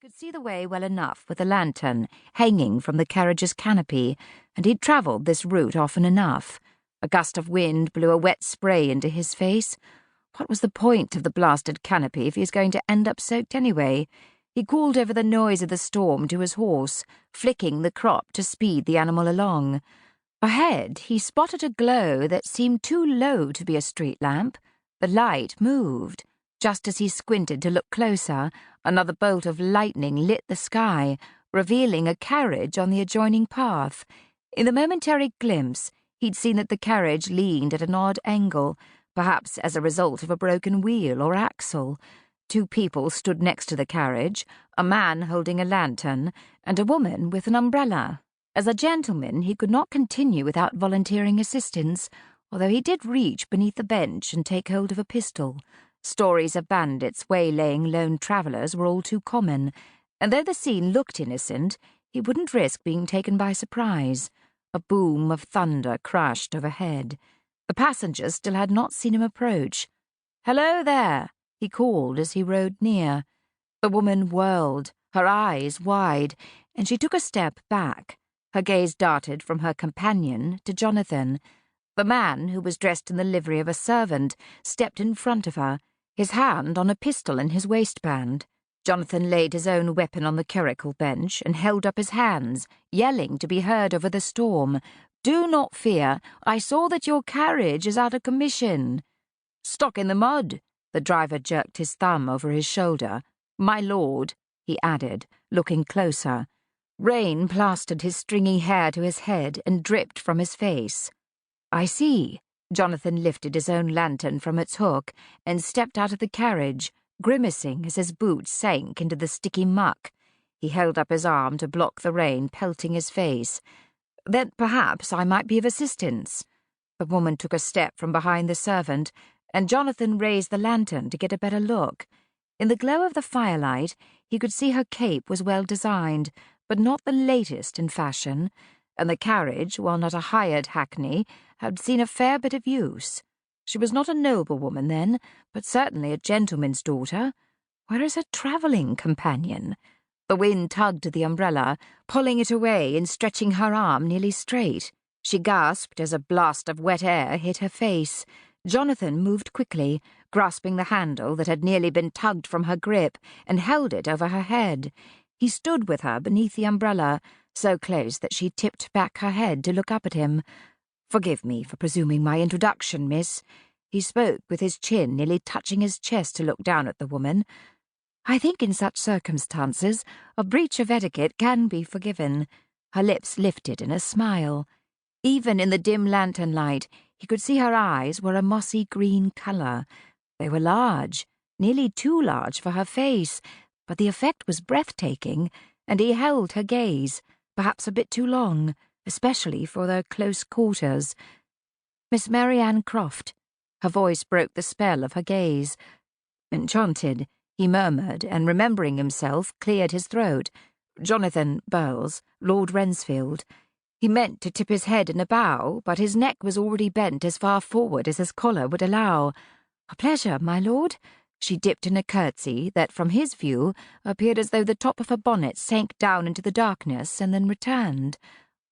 Could see the way well enough with a lantern hanging from the carriage's canopy, and he'd travelled this route often enough. A gust of wind blew a wet spray into his face. What was the point of the blasted canopy if he was going to end up soaked anyway? He called over the noise of the storm to his horse, flicking the crop to speed the animal along. Ahead, he spotted a glow that seemed too low to be a street lamp. The light moved. Just as he squinted to look closer, another bolt of lightning lit the sky, revealing a carriage on the adjoining path. In the momentary glimpse, he'd seen that the carriage leaned at an odd angle, perhaps as a result of a broken wheel or axle. Two people stood next to the carriage, a man holding a lantern, and a woman with an umbrella. As a gentleman, he could not continue without volunteering assistance, although he did reach beneath the bench and take hold of a pistol. Stories of bandits waylaying lone travellers were all too common, and though the scene looked innocent, he wouldn't risk being taken by surprise. A boom of thunder crashed overhead. The passengers still had not seen him approach. "Hello there," he called as he rode near. The woman whirled, her eyes wide, and she took a step back. Her gaze darted from her companion to Jonathan. The man, who was dressed in the livery of a servant, stepped in front of her, his hand on a pistol in his waistband. Jonathan laid his own weapon on the curricle bench and held up his hands, yelling to be heard over the storm. "Do not fear. I saw that your carriage is out of commission." "Stuck in the mud." The driver jerked his thumb over his shoulder. "My lord," he added, looking closer. Rain plastered his stringy hair to his head and dripped from his face. "I see." Jonathan lifted his own lantern from its hook and stepped out of the carriage, grimacing as his boots sank into the sticky muck. He held up his arm to block the rain pelting his face. "Then perhaps I might be of assistance." The woman took a step from behind the servant, and Jonathan raised the lantern to get a better look. In the glow of the firelight, he could see her cape was well designed, but not the latest in fashion, and the carriage, while not a hired hackney, had seen a fair bit of use. She was not a noblewoman, then, but certainly a gentleman's daughter. Where is her travelling companion? The wind tugged at the umbrella, pulling it away and stretching her arm nearly straight. She gasped as a blast of wet air hit her face. Jonathan moved quickly, grasping the handle that had nearly been tugged from her grip, and held it over her head. He stood with her beneath the umbrella, so close that she tipped back her head to look up at him. "Forgive me for presuming my introduction, miss." He spoke with his chin nearly touching his chest to look down at the woman. "I think in such circumstances a breach of etiquette can be forgiven." Her lips lifted in a smile. Even in the dim lantern light, he could see her eyes were a mossy green colour. They were large, nearly too large for her face, but the effect was breathtaking, and he held her gaze, perhaps a bit too long, especially for their close quarters. "Miss Maryann Croft." Her voice broke the spell of her gaze. "Enchanted," he murmured, and remembering himself, cleared his throat. "Jonathan Burles, Lord Rensfield." He meant to tip his head in a bow, but his neck was already bent as far forward as his collar would allow. "A pleasure, my lord." She dipped in a curtsy that, from his view, appeared as though the top of her bonnet sank down into the darkness and then returned.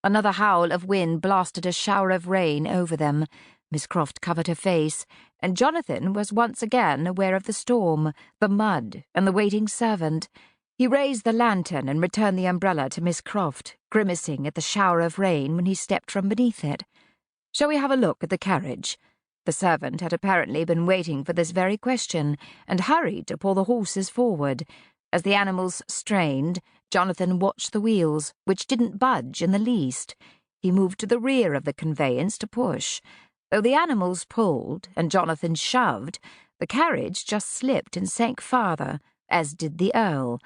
Another howl of wind blasted a shower of rain over them. Miss Croft covered her face, and Jonathan was once again aware of the storm, the mud, and the waiting servant. He raised the lantern and returned the umbrella to Miss Croft, grimacing at the shower of rain when he stepped from beneath it. "Shall we have a look at the carriage?" The servant had apparently been waiting for this very question, and hurried to pull the horses forward. As the animals strained, Jonathan watched the wheels, which didn't budge in the least. He moved to the rear of the conveyance to push. Though the animals pulled, and Jonathan shoved, the carriage just slipped and sank farther, as did the Earl.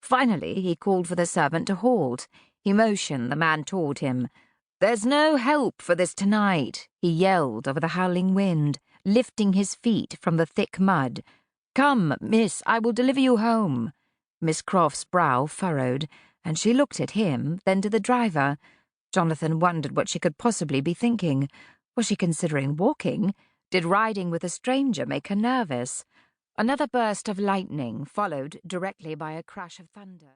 Finally, he called for the servant to halt. He motioned the man toward him. "There's no help for this tonight," he yelled over the howling wind, lifting his feet from the thick mud. "Come, miss, I will deliver you home." Miss Croft's brow furrowed, and she looked at him, then to the driver. Jonathan wondered what she could possibly be thinking. Was she considering walking? Did riding with a stranger make her nervous? Another burst of lightning followed directly by a crash of thunder.